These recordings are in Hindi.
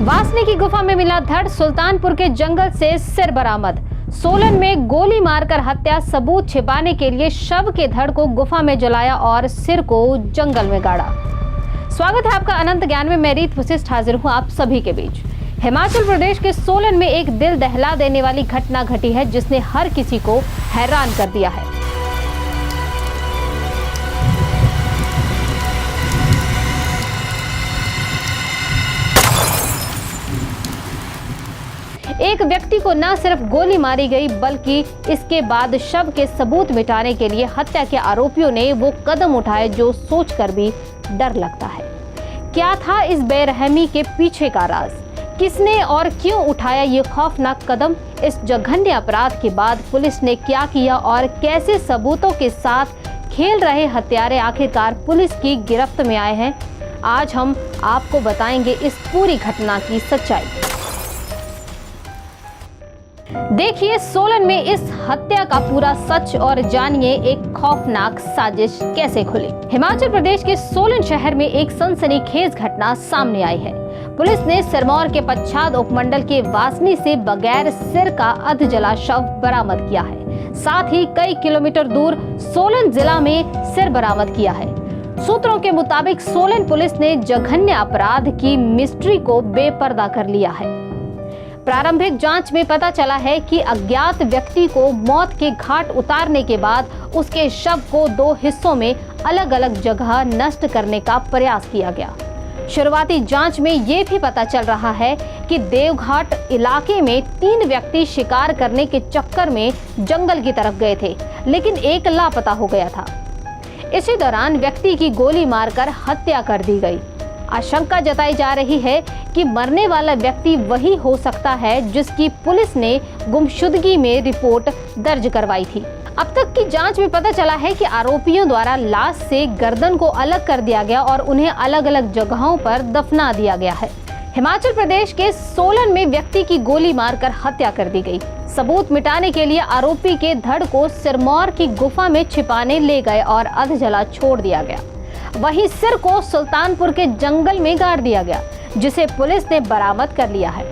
वासनी की गुफा में मिला धड़, सुल्तानपुर के जंगल से सिर बरामद। सोलन में गोली मारकर हत्या, सबूत छिपाने के लिए शव के धड़ को गुफा में जलाया और सिर को जंगल में गाड़ा। स्वागत है आपका अनंत ज्ञान में। मैं रीत वशिष्ठ हाजिर हूं आप सभी के बीच। हिमाचल प्रदेश के सोलन में एक दिल दहला देने वाली घटना घटी है जिसने हर किसी को हैरान कर दिया है। एक व्यक्ति को न सिर्फ गोली मारी गई बल्कि इसके बाद शव के सबूत मिटाने के लिए हत्या के आरोपियों ने वो कदम उठाए जो सोचकर भी डर लगता है। क्या था इस बेरहमी के पीछे का राज? किसने और क्यों उठाया ये खौफनाक कदम? इस जघन्य अपराध के बाद पुलिस ने क्या किया और कैसे सबूतों के साथ खेल रहे हत्यारे आखिरकार पुलिस की गिरफ्त में आए हैं? आज हम आपको बताएंगे इस पूरी घटना की सच्चाई। देखिए सोलन में इस हत्या का पूरा सच और जानिए एक खौफनाक साजिश कैसे खुली। हिमाचल प्रदेश के सोलन शहर में एक सनसनीखेज घटना सामने आई है। पुलिस ने सिरमौर के पच्छाद उपमंडल के वासनी से बगैर सिर का अध जला शव बरामद किया है। साथ ही कई किलोमीटर दूर सोलन जिला में सिर बरामद किया है। सूत्रों के मुताबिक सोलन पुलिस ने जघन्य अपराध की मिस्ट्री को बेपर्दा कर लिया है। प्रारंभिक जांच में पता चला है कि अज्ञात व्यक्ति को मौत के घाट उतारने के बाद उसके शव को दो हिस्सों में अलग अलग जगह नष्ट करने का प्रयास किया गया। शुरुआती जांच में ये भी पता चल रहा है कि देवघाट इलाके में 3 व्यक्ति शिकार करने के चक्कर में जंगल की तरफ गए थे, लेकिन एक लापता हो गया था। इसी दौरान व्यक्ति की गोली मारकर हत्या कर दी गई। आशंका जताई जा रही है कि मरने वाला व्यक्ति वही हो सकता है जिसकी पुलिस ने गुमशुदगी में रिपोर्ट दर्ज करवाई थी। अब तक की जांच में पता चला है कि आरोपियों द्वारा लाश से गर्दन को अलग कर दिया गया और उन्हें अलग अलग जगहों पर दफना दिया गया है। हिमाचल प्रदेश के सोलन में व्यक्ति की गोली मारकर हत्या कर दी गई। सबूत मिटाने के लिए आरोपी के धड़ को सिरमौर की गुफा में छिपाने ले गए और अधजला छोड़ दिया गया। वहीं सिर को सुल्तानपुर के जंगल में गाड़ दिया गया, जिसे पुलिस ने बरामद कर लिया है।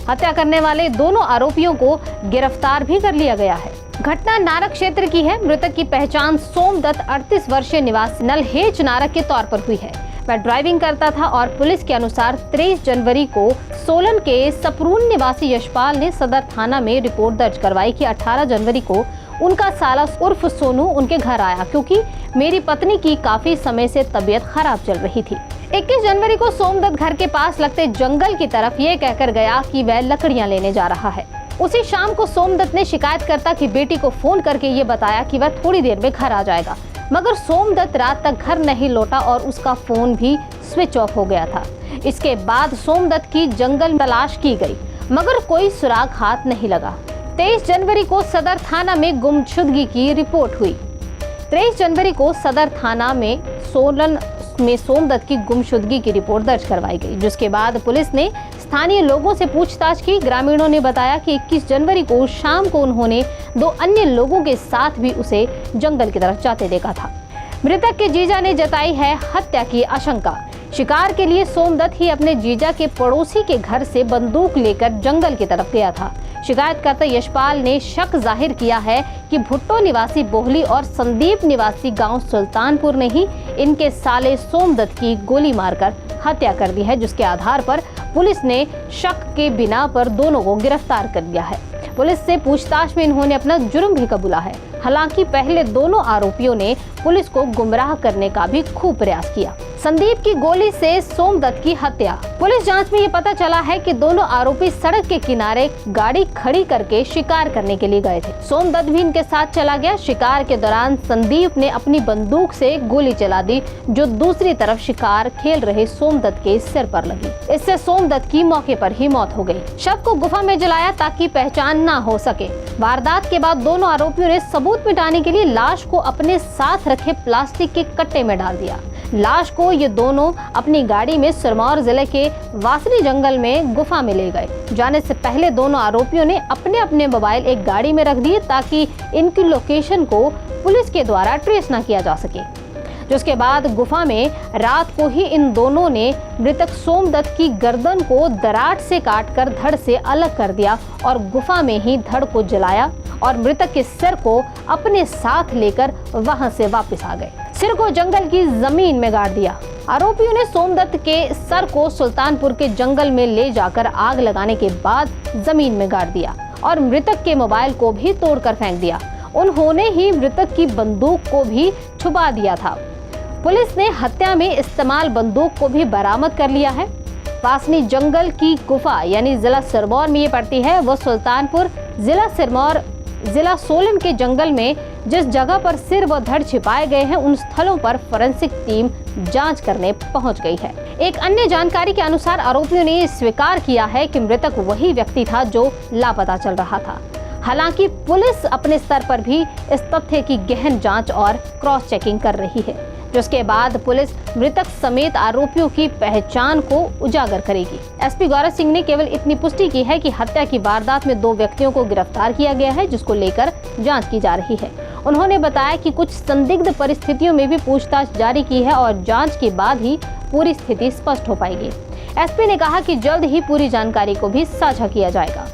हत्या करने वाले दोनों आरोपियों को गिरफ्तार भी कर लिया गया है। घटना नारक क्षेत्र की है। मृतक की पहचान सोमदत्त 38 वर्षीय निवासी नलहेज नारक के तौर पर हुई है। वह ड्राइविंग करता था और पुलिस के अनुसार 23 जनवरी को सोलन के सपरून निवासी यशपाल ने सदर थाना में रिपोर्ट दर्ज करवाई कि 18 जनवरी को उनका साला उर्फ सोनू उनके घर आया क्योंकि मेरी पत्नी की काफी समय से तबीयत खराब चल रही थी। 21 जनवरी को सोमदत्त घर के पास लगते जंगल की तरफ ये कहकर गया कि वह लकड़ियां लेने जा रहा है। उसी शाम को सोमदत्त ने शिकायतकर्ता की बेटी को फोन करके ये बताया कि वह थोड़ी देर में घर आ जाएगा, मगर सोमदत्त रात तक घर नहीं लौटा और उसका फोन भी स्विच ऑफ हो गया था। इसके बाद सोमदत्त की जंगल में तलाश की गई, मगर कोई सुराग हाथ नहीं लगा। 23 जनवरी को सदर थाना में गुमशुदगी की रिपोर्ट हुई। 23 जनवरी को सदर थाना में सोलन में सोमदत्त की गुमशुदगी की रिपोर्ट दर्ज करवाई गई, जिसके बाद पुलिस ने स्थानीय लोगों से पूछताछ की। ग्रामीणों ने बताया कि 21 जनवरी को शाम को उन्होंने 2 अन्य लोगों के साथ भी उसे जंगल की तरफ जाते देखा था। मृतक के जीजा ने जताई है हत्या की आशंका। शिकार के लिए सोमदत्त ही अपने जीजा के पड़ोसी के घर से बंदूक लेकर जंगल की तरफ गया था। शिकायतकर्ता यशपाल ने शक जाहिर किया है कि भुट्टो निवासी बोहली और संदीप निवासी गांव सुल्तानपुर ने ही इनके साले सोमदत्त की गोली मारकर हत्या कर दी है, जिसके आधार पर पुलिस ने शक के बिना पर दोनों को गिरफ्तार कर लिया है। पुलिस से पूछताछ में इन्होंने अपना जुर्म भी कबूला है। हालांकि पहले दोनों आरोपियों ने पुलिस को गुमराह करने का भी खूब प्रयास किया। संदीप की गोली से सोमदत्त की हत्या। पुलिस जांच में ये पता चला है कि दोनों आरोपी सड़क के किनारे गाड़ी खड़ी करके शिकार करने के लिए गए थे। सोमदत्त भी इनके साथ चला गया। शिकार के दौरान संदीप ने अपनी बंदूक से गोली चला दी, जो दूसरी तरफ शिकार खेल रहे सोमदत्त के सिर पर लगी। इससे सोमदत्त की मौके पर ही मौत हो गई। शव को गुफा में जलाया ताकि पहचान न हो सके। वारदात के बाद दोनों आरोपियों ने सबूत मिटाने के लिए लाश को अपने साथ रखे प्लास्टिक के कट्टे में डाल दिया। लाश को ये दोनों अपनी गाड़ी में सिरमौर जिले के वासनी जंगल में गुफा में ले गए। जाने से पहले दोनों आरोपियों ने अपने अपने मोबाइल एक गाड़ी में रख दिए ताकि इनकी लोकेशन को पुलिस के द्वारा ट्रेस न किया जा सके। जिसके बाद गुफा में रात को ही इन दोनों ने मृतक सोमदत्त की गर्दन को दरार से काटकर धड़ से अलग कर दिया और गुफा में ही धड़ को जलाया और मृतक के सिर को अपने साथ लेकर वहां से वापस आ गए। सिर को जंगल की जमीन में गाड़ दिया। आरोपियों ने सोमदत्त के सर को सुल्तानपुर के जंगल में ले जाकर आग लगाने के बाद जमीन में गाड़ दिया और मृतक के मोबाइल को भी तोड़कर फेंक दिया। उन्होंने ही मृतक की बंदूक को भी छुपा दिया था। पुलिस ने हत्या में इस्तेमाल बंदूक को भी बरामद कर लिया है। पासनी जंगल की गुफा यानी जिला सिरमौर में ये पड़ती है। वो सुल्तानपुर जिला सिरमौर जिला सोलन के जंगल में जिस जगह पर सिर व धड़ छिपाए गए हैं उन स्थलों पर फोरेंसिक टीम जांच करने पहुंच गई है। एक अन्य जानकारी के अनुसार आरोपियों ने स्वीकार किया है कि मृतक वही व्यक्ति था जो लापता चल रहा था। हालांकि पुलिस अपने स्तर पर भी इस तथ्य की गहन जांच और क्रॉस चेकिंग कर रही है, जिसके बाद पुलिस मृतक समेत आरोपियों की पहचान को उजागर करेगी। एसपी गौरव सिंह ने केवल इतनी पुष्टि की है कि हत्या की वारदात में 2 व्यक्तियों को गिरफ्तार किया गया है, जिसको लेकर जांच की जा रही है। उन्होंने बताया कि कुछ संदिग्ध परिस्थितियों में भी पूछताछ जारी की है और जांच के बाद ही पूरी स्थिति स्पष्ट हो पाएगी। एसपी ने कहा कि जल्द ही पूरी जानकारी को भी साझा किया जाएगा।